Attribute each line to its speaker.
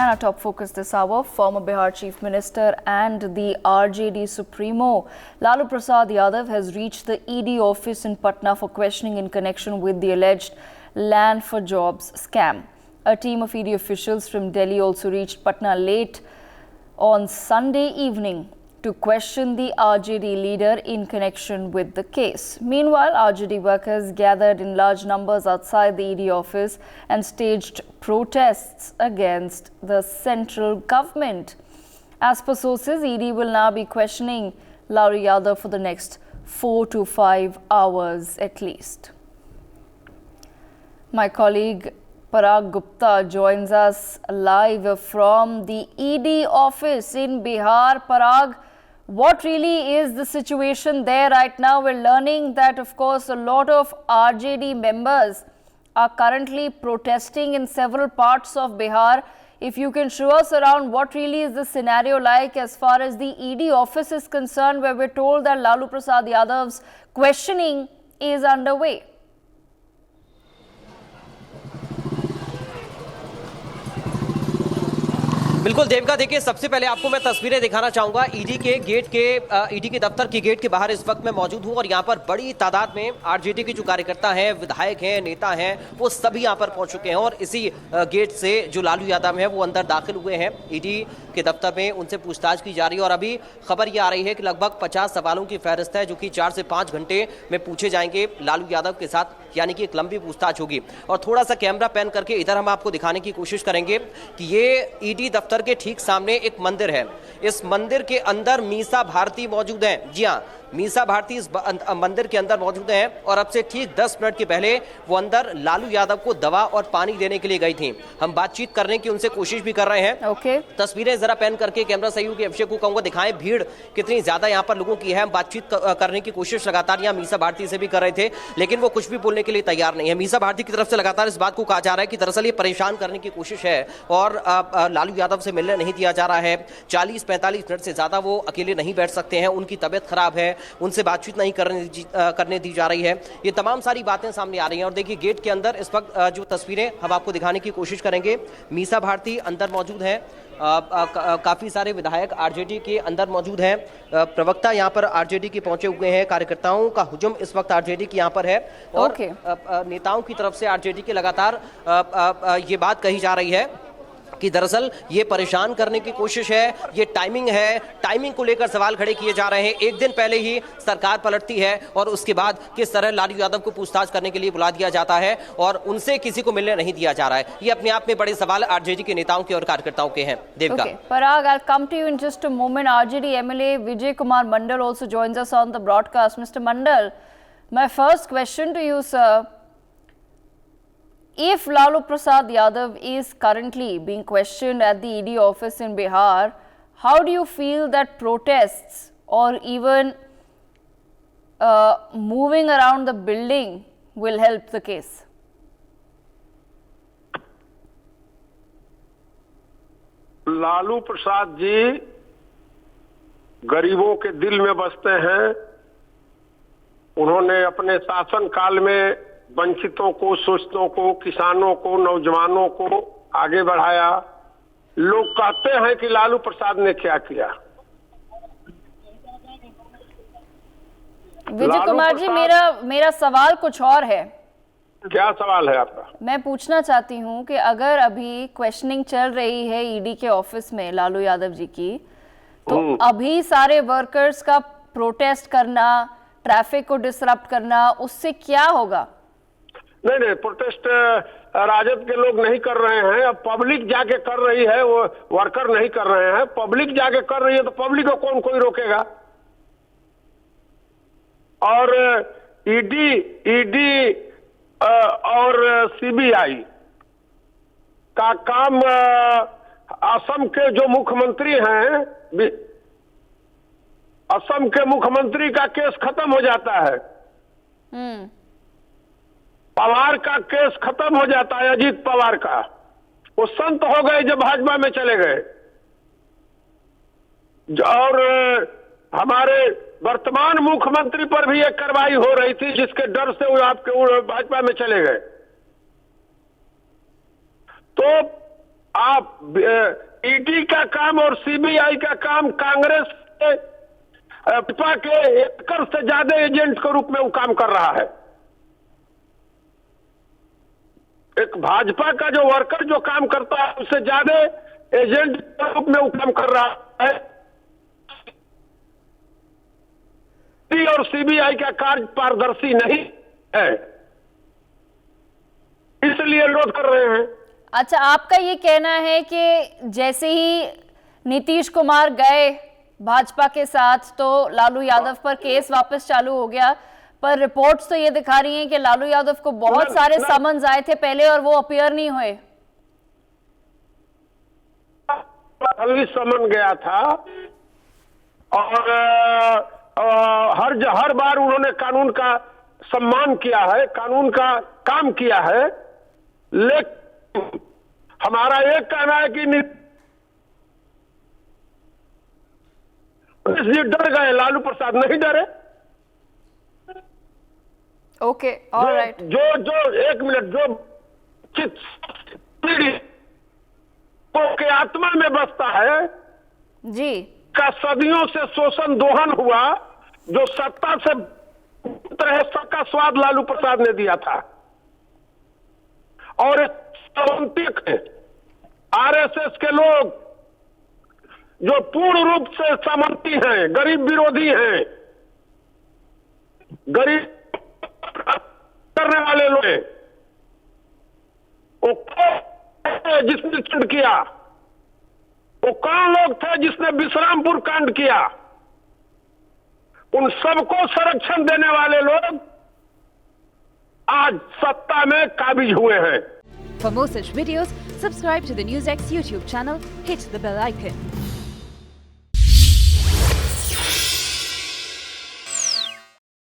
Speaker 1: And our top focus this hour, former Bihar Chief Minister and the RJD Supremo Lalu Prasad Yadav has reached the ED office in Patna for questioning in connection with the alleged Land for Jobs scam. A team of ED officials from Delhi also reached Patna late on Sunday evening to question the RJD leader in connection with the case. Meanwhile, RJD workers gathered in large numbers outside the ED office and staged protests against the central government. As per sources, ED will now be questioning Lalu Yadav for the next 4 to 5 hours at least. My colleague Parag Gupta joins us live from the ED office in Bihar. Parag, what really is the situation there right now? We're learning that, of course, a lot of RJD members are currently protesting in several parts of Bihar. If you can show us around what really is the scenario like as far as the ED office is concerned, where we're told that Lalu Prasad Yadav's questioning is underway.
Speaker 2: बिल्कुल देविका, देखिए सबसे पहले आपको मैं तस्वीरें दिखाना चाहूंगा ED के दफ्तर के गेट के बाहर इस वक्त मैं मौजूद हूं और यहां पर बड़ी तादाद में आरजेडी के जो कार्यकर्ता हैं, विधायक हैं, नेता हैं, वो सभी यहां पर पहुंच चुके हैं और इसी गेट से जो लालू यादव हैं वो अंदर दाखिल हुए हैं ईडी के दफ्तर में। उनसे पूछताछ की जा रही है और अभी खबर ये आ रही है कि लगभग 50 सवालों की फहरिस्त है जो कि 4 से 5 घंटे में पूछे जाएंगे लालू यादव के साथ, यानी कि एक लंबी पूछताछ होगी। और थोड़ा सा कैमरा पैन करके इधर हम आपको दिखाने की कोशिश करेंगे कि ये ईडी दफ्तर के ठीक सामने एक मंदिर है। इस मंदिर के अंदर मीसा भारती मौजूद हैं। जी हाँ, मीसा भारती इस मंदिर के अंदर मौजूद हैं और अब से ठीक 10 मिनट के पहले वो अंदर लालू यादव को दवा और पानी देने के लिए गई थी। हम बातचीत करने की उनसे कोशिश भी कर रहे हैं। तस्वीरें जरा पैन करके कैमरा सहयोगी अभिषेक को कहूंगा दिखाएं, भीड़ कितनी ज्यादा यहाँ पर लोगों की है। हम बातचीत करने की कोशिश लगातार यहाँ मीसा भारती से भी कर रहे थे, लेकिन वो कुछ भी बोलने के लिए तैयार नहीं है। मीसा भारती की तरफ से लगातार इस बात को कहा जा रहा है कि दरअसल ये परेशान करने की कोशिश है और लालू यादव से मिलने नहीं दिया जा रहा है। 40-45 मिनट से ज्यादा वो अकेले नहीं बैठ सकते हैं, उनकी तबियत खराब है, उनसे बातचीत नहीं करने दी जा रही है। ये तमाम सारी बातें सामने आ रही हैं और देखिए गेट के अंदर इस वक्त जो तस्वीरें हम आपको दिखाने की कोशिश करेंगे, मीसा भारती अंदर मौजूद हैं, काफी सारे विधायक आरजेडी के अंदर मौजूद हैं, प्रवक्ता यहाँ पर आरजेडी के पहुंचे हुए हैं, कार्यकर्ताओं का हुजूम इस वक्त आरजेडी की यहाँ पर है और नेताओं की तरफ से आरजेडी के लगातार ये बात कही जा रही है कि दरअसल ये परेशान करने की कोशिश है, ये टाइमिंग है, टाइमिंग को लेकर सवाल खड़े किए जा रहे हैं। एक दिन पहले ही सरकार पलटती है और उसके बाद किस तरह लालू यादव को पूछताछ करने के लिए बुला दिया जाता है और उनसे किसी को मिलने नहीं दिया जा रहा है। ये अपने आप में बड़े सवाल आरजेडी के नेताओं के और कार्यकर्ताओं के हैं। Devika,
Speaker 1: Parag, I'll come to you in just a moment. RJD MLA Vijay Kumar Mandal also joins us on the broadcast. Mr. Mandal, my first question to you, sir. If Lalu Prasad Yadav is currently being questioned at the ED office in Bihar, how do you feel that protests or even moving around the building will help the case?
Speaker 3: Lalu Prasad ji गरीबों के दिल में बसते हैं। उन्होंने अपने शासन काल में वंचितों को, शोषितों को, किसानों को, नौजवानों को आगे बढ़ाया। लोग कहते हैं कि लालू प्रसाद ने क्या किया।
Speaker 1: विजय कुमार जी, मेरा सवाल कुछ और है।
Speaker 3: क्या सवाल है आपका?
Speaker 1: मैं पूछना चाहती हूं कि अगर अभी क्वेश्चनिंग चल रही है ईडी के ऑफिस में लालू यादव जी की, तो अभी सारे वर्कर्स का प्रोटेस्ट करना, ट्रैफिक को डिसरप्ट करना, उससे क्या होगा?
Speaker 3: नहीं, प्रोटेस्ट राजद के लोग नहीं कर रहे हैं, अब पब्लिक जाके कर रही है, वो वर्कर नहीं कर रहे हैं। पब्लिक जाके कर रही है तो पब्लिक को कौन कोई रोकेगा? और ईडी और सीबीआई का काम, असम के जो मुख्यमंत्री हैं, असम के मुख्यमंत्री का केस खत्म हो जाता है, पवार का केस खत्म हो जाता है, अजीत पवार का। वो संत हो गए जब भाजपा में चले गए। और हमारे वर्तमान मुख्यमंत्री पर भी एक कार्रवाई हो रही थी जिसके डर से वो आपके भाजपा में चले गए। तो आप ईडी का काम और सीबीआई का काम कांग्रेस के भाजपा के 1 से ज्यादा एजेंट के रूप में वो काम कर रहा है। एक भाजपा का जो वर्कर जो काम करता है उससे ज्यादा एजेंट के रूप में वो काम कर रहा है। और सीबीआई का कार्य पारदर्शी नहीं है, इसलिए विरोध कर रहे हैं।
Speaker 1: अच्छा, आपका ये कहना है कि जैसे ही नीतीश कुमार गए भाजपा के साथ तो लालू यादव पर केस वापस चालू हो गया, पर रिपोर्ट्स तो ये दिखा रही हैं कि लालू यादव को बहुत सारे समन्स आए थे पहले और वो अपीयर नहीं हुए।
Speaker 3: अभी समन गया था और हर बार उन्होंने कानून का सम्मान किया है, कानून का काम किया है, लेकिन हमारा एक कहना है कि जी डर गए, लालू प्रसाद नहीं डरे।
Speaker 1: Okay, alright.
Speaker 3: जो 1 मिनट जो पीढ़ी के आत्मा में बसता है
Speaker 1: जी
Speaker 3: का सदियों से शोषण दोहन हुआ, जो सत्ता से तरह सबका स्वाद लालू प्रसाद ने दिया था। और आरएसएस के लोग जो पूर्ण रूप से सामंती हैं, गरीब विरोधी हैं, गरीब करने वाले लोग हैं, वो जिसने कांड किया, वो कौन लोग थे जिसने विश्रामपुर कांड किया, उन सबको संरक्षण देने वाले लोग आज सत्ता में काबिज हुए हैं।
Speaker 4: For more such videos, subscribe to the NewsX YouTube channel, hit the bell icon.